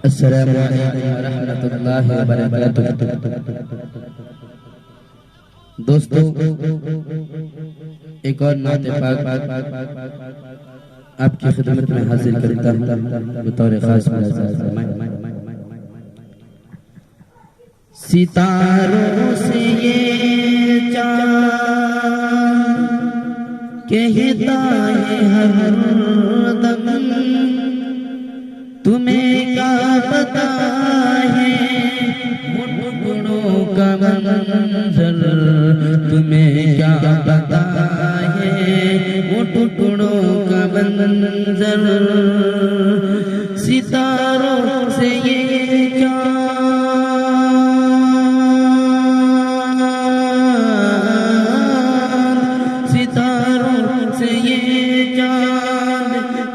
السلام علیکم ورحمۃ اللہ وبرکاتہ۔ دوستو، ایک اور نعت پاک آپ کی خدمت میں حاضر کرتا ہوں بطور خاص ملاحظہ فرمائیں۔ ستاروں سے یہ چاند کہتا ہے ہر دم، تمہیں کیا پتا ہے وہ ٹکڑوں کا منظر، تمہیں کیا پتا ہے وہ ٹکڑوں کا منظر۔ ستاروں سے یہ چاند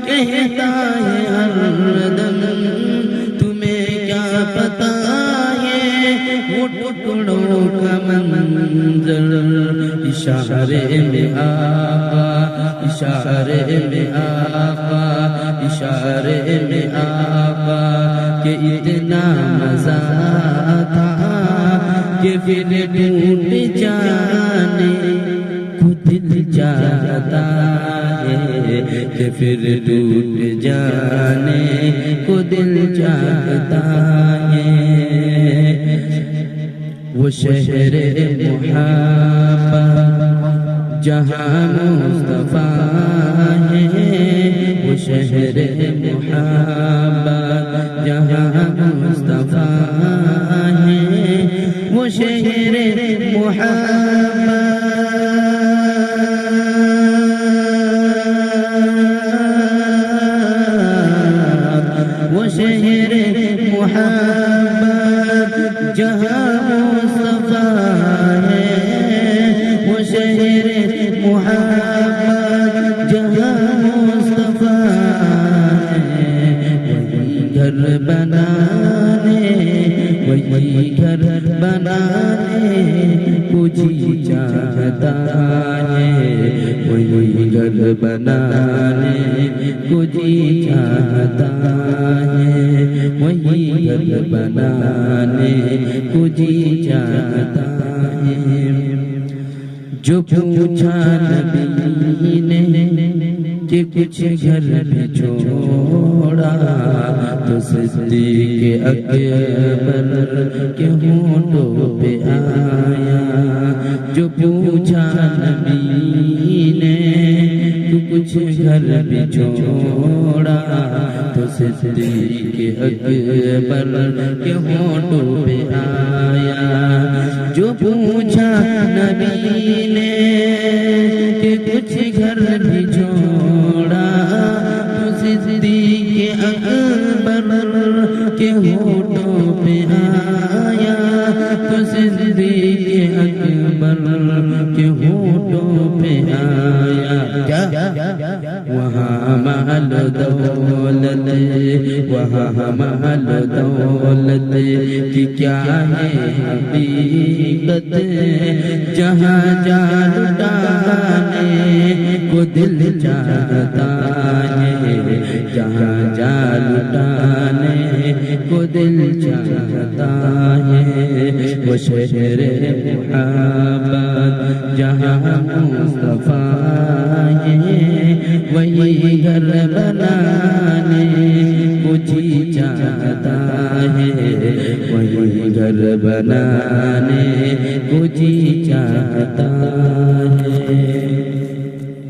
کہتا ہے ہر دم، تمہیں کیا پتا ہے وہ ٹکڑوں کا منظر۔ اشارے میں آقا، اشارے میں آقا، اشارے میں آقا کہ اتنا مزہ تھا کہ پھر ٹوٹ جانے کو دل چاہتا ہے، کہ پھر ٹوٹ جانے کو دل چاہتا ہے۔ وہ شہر محبہ جہاں مصطفیٰ ہے، وہ شہر محبہ جہاں مصطفیٰ ہے، وہ شہر محبہ شہر محبت جہاں مصطفیٰ ہے، وہ شہر محبت جہاں مصطفیٰ ہے۔ وہی گھر بنانے، وہی گھر بنانے کو جی چاہتا ہے، وہی گھر بنانے کو جی چاہتا ہے، وہی گھر بنانے کو جی چاہتا ہے۔ جو پوچھا نبی نے کہ کچھ گھر بھی چھوڑا، تو صدیق اکبر کے ہونٹوں پہ آیا۔ جو پوچھا نبی نے کہ کچھ گھر بھی چھوڑا، تو صدیق اکبر کے ہونٹوں پہ آیا۔ جو پوچھا نبی نے کہ کچھ گھر بھی چھوڑا، تو صدیق اکبر کے ہونٹوں پہ آیا، تو صدیق اکبر کے ہونٹوں پہ آیا۔ وہاں محل دولت، وہاں محل دولت کی کیا ہے حقیقت، جہاں جا لٹانے کو دل چاہتا ہے، جہاں جا لٹانے کو دل چاہتا ہے۔ وہ شہر محبت جہاں مصطفیٰ ہے، وہی گھر بنانے کو جی چاہتا ہے، وہی گھر بنانے کو جی چاہتا ہے۔